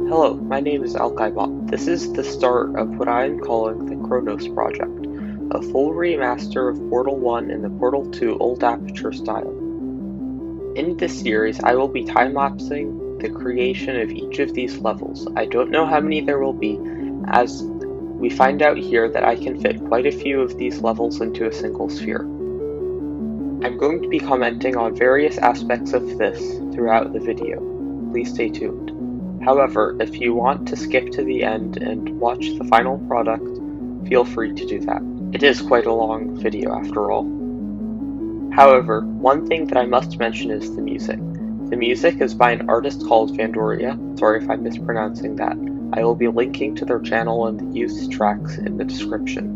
Hello, my name is Alkaibot. This is the start of what I am calling the Chronos Project, a full remaster of Portal 1 in the Portal 2 Old Aperture style. In this series, I will be time-lapsing the creation of each of these levels. I don't know how many there will be, as we find out here that I can fit quite a few of these levels into a single sphere. I'm going to be commenting on various aspects of this throughout the video. Please stay tuned. However, if you want to skip to the end and watch the final product, feel free to do that. It is quite a long video after all. However, one thing that I must mention is the music. The music is by an artist called Vandoorea. Sorry if I'm mispronouncing that. I will be linking to their channel and the used tracks in the description.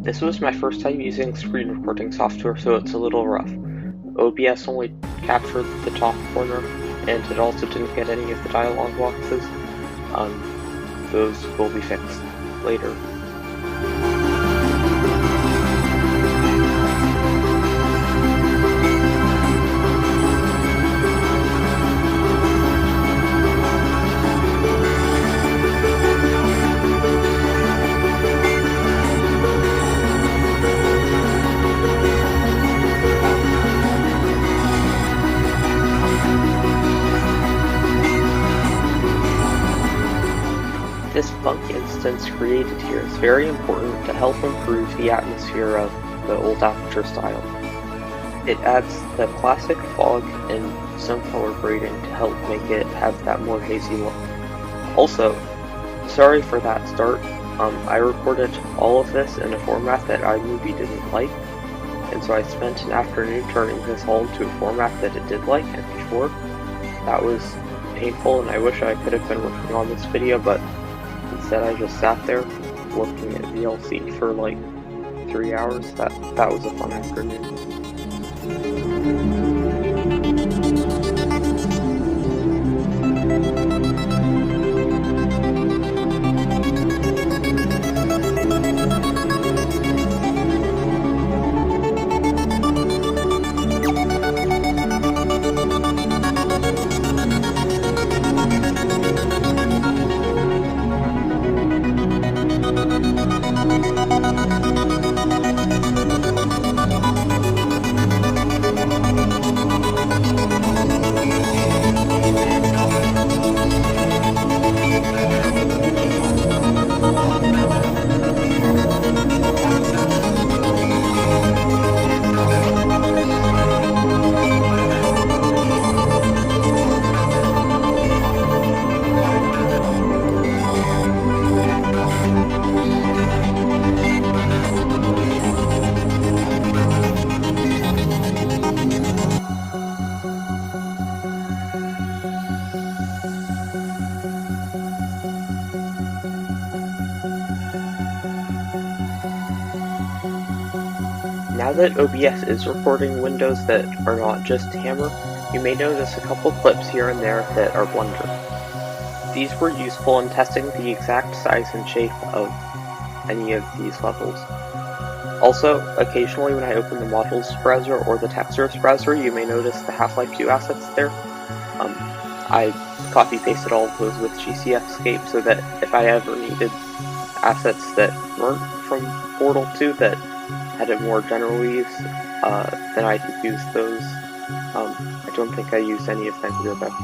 This was my first time using screen recording software, so it's a little rough. OBS only captured the top corner, and it also didn't get any of the dialogue boxes. Those will be fixed later. This funk instance created here is very important to help improve the atmosphere of the Old Aperture style. It adds the classic fog and some color grading to help make it have that more hazy look. Also, sorry for that start, I recorded all of this in a format that iMovie didn't like, and so I spent an afternoon turning this all into a format that it did like, and before, that was painful and I wish I could have been working on this video, but instead I just sat there looking at VLC for like 3 hours. That was a fun afternoon. Now that OBS is recording windows that are not just hammer, you may notice a couple clips here and there that are blundered. These were useful in testing the exact size and shape of any of these levels. Also, occasionally when I open the models browser or the textures browser, you may notice the Half-Life 2 assets there. I copy-pasted all of those with GCF Escape so that if I ever needed assets that weren't from Portal 2 that had a more general use, then I could use those. I don't think I used any of them here though.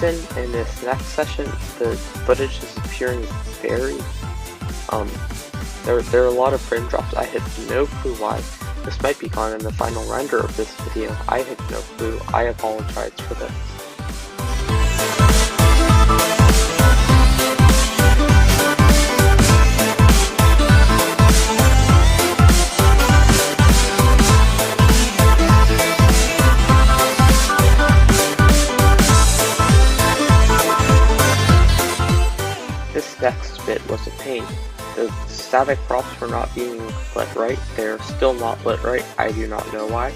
reason in this next session the footage is appearing very, there are a lot of frame drops. I have no clue why. This might be gone in the final render of this video. I have no clue. I apologize for this. This next bit was a pain. The static props were not being lit right. They're still not lit right. I do not know why.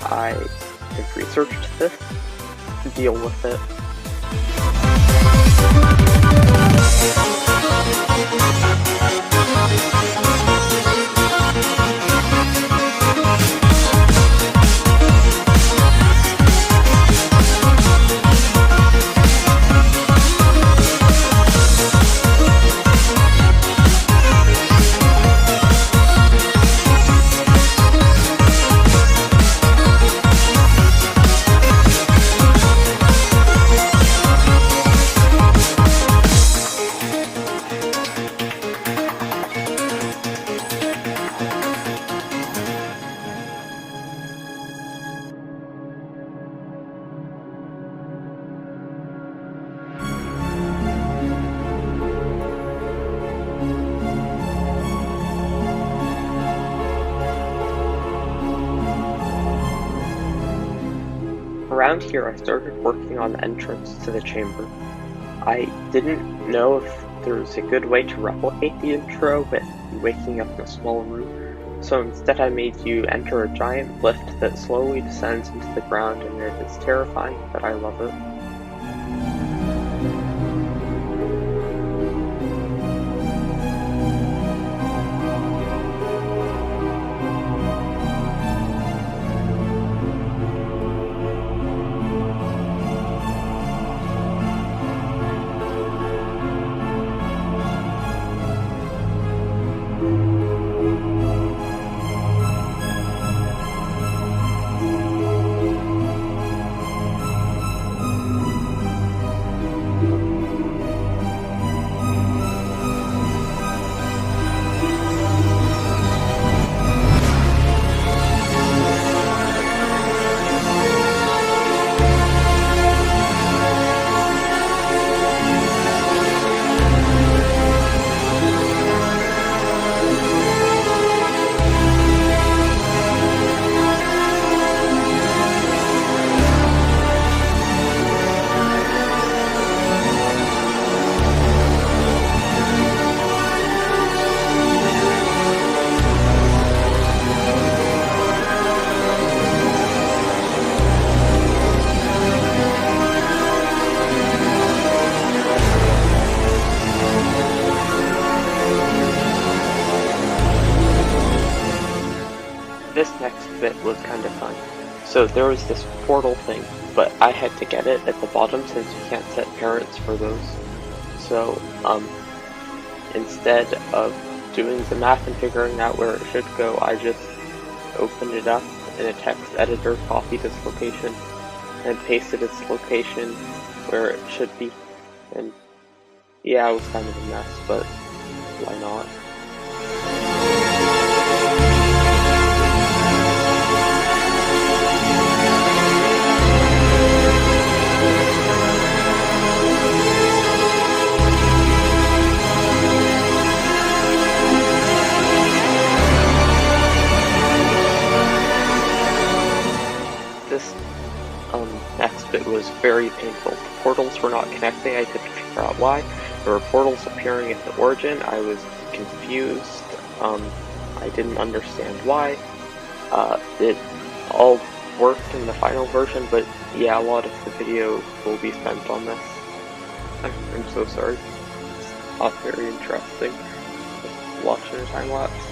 I have researched this to deal with it. Around here I started working on the entrance to the chamber. I didn't know if there was a good way to replicate the intro with you waking up in a small room, so instead I made you enter a giant lift that slowly descends into the ground, and it is terrifying, but I love it. This next bit was kind of fun. So there was this portal thing, but I had to get it at the bottom since you can't set parents for those. So, instead of doing the math and figuring out where it should go, I just opened it up in a text editor, copied its location, and pasted its location where it should be. And yeah, it was kind of a mess, but why not? This next bit was very painful. The portals were not connecting. I couldn't figure out why. There were portals appearing at the origin. I was confused. I didn't understand why. It all worked in the final version, but yeah, a lot of the video will be spent on this. I'm so sorry. It's not very interesting watching a time lapse.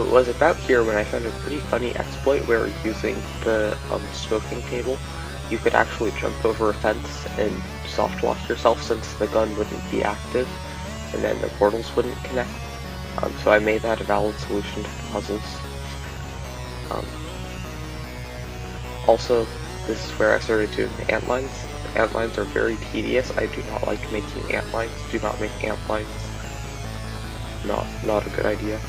it was about here when I found a pretty funny exploit where using the smoking table, you could actually jump over a fence and soft lock yourself since the gun wouldn't be active, and then the portals wouldn't connect. So I made that a valid solution to the puzzles. Also, this is where I started doing the ant lines. The ant lines are very tedious. I do not like making ant lines. Do not make ant lines. Not a good idea.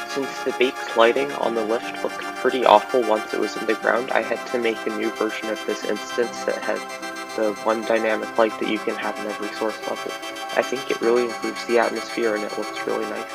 Since the baked lighting on the lift looked pretty awful once it was in the ground, I had to make a new version of this instance that had the one dynamic light that you can have in every source level. I think it really improves the atmosphere and it looks really nice.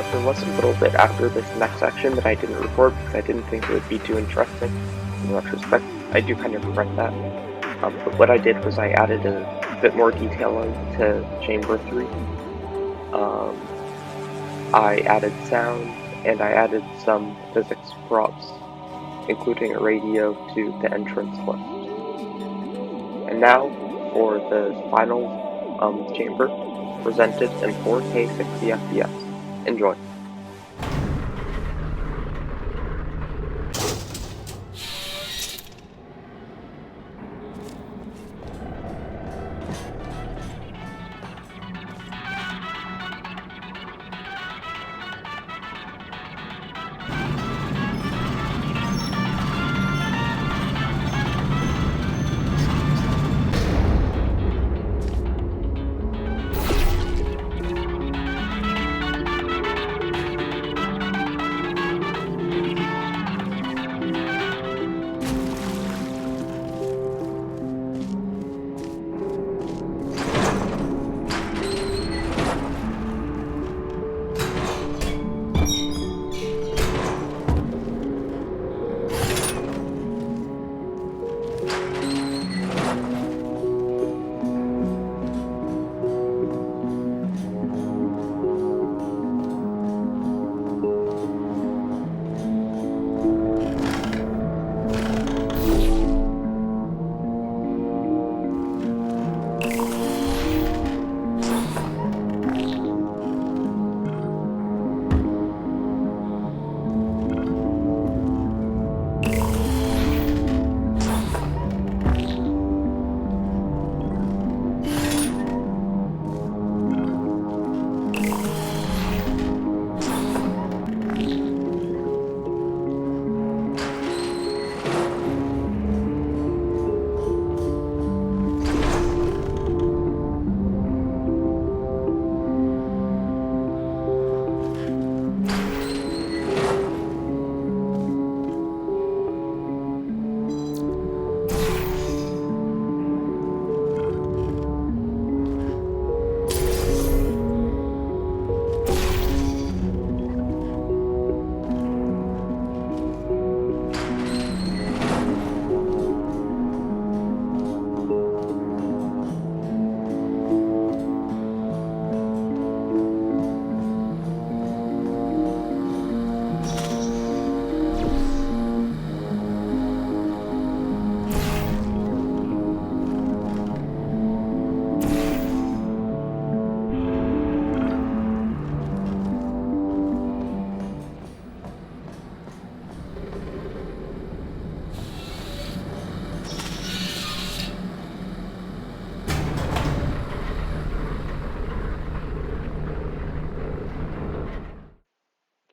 Now, there was a little bit after this next section that I didn't record because I didn't think it would be too interesting. In retrospect, I do kind of regret that. But what I did was I added a bit more detailing to Chamber 3. I added sound, and I added some physics props, including a radio to the entrance lift. And now, for the final chamber, presented in 4K 60 FPS. Enjoy.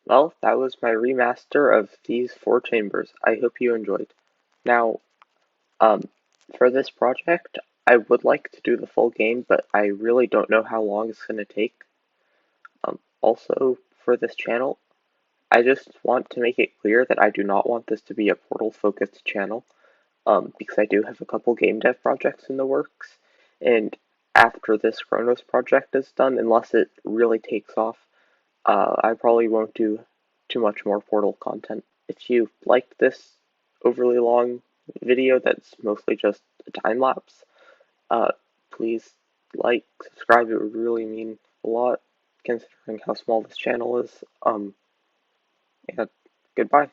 Well, that was my remaster of these 4 chambers. I hope you enjoyed. Now, for this project, I would like to do the full game, but I really don't know how long it's going to take. Also, for this channel, I just want to make it clear that I do not want this to be a Portal-focused channel, because I do have a couple game dev projects in the works, and after this Chronos project is done, unless it really takes off, I probably won't do too much more Portal content. If you liked this overly long video that's mostly just a time lapse, please subscribe. It would really mean a lot considering how small this channel is. And goodbye.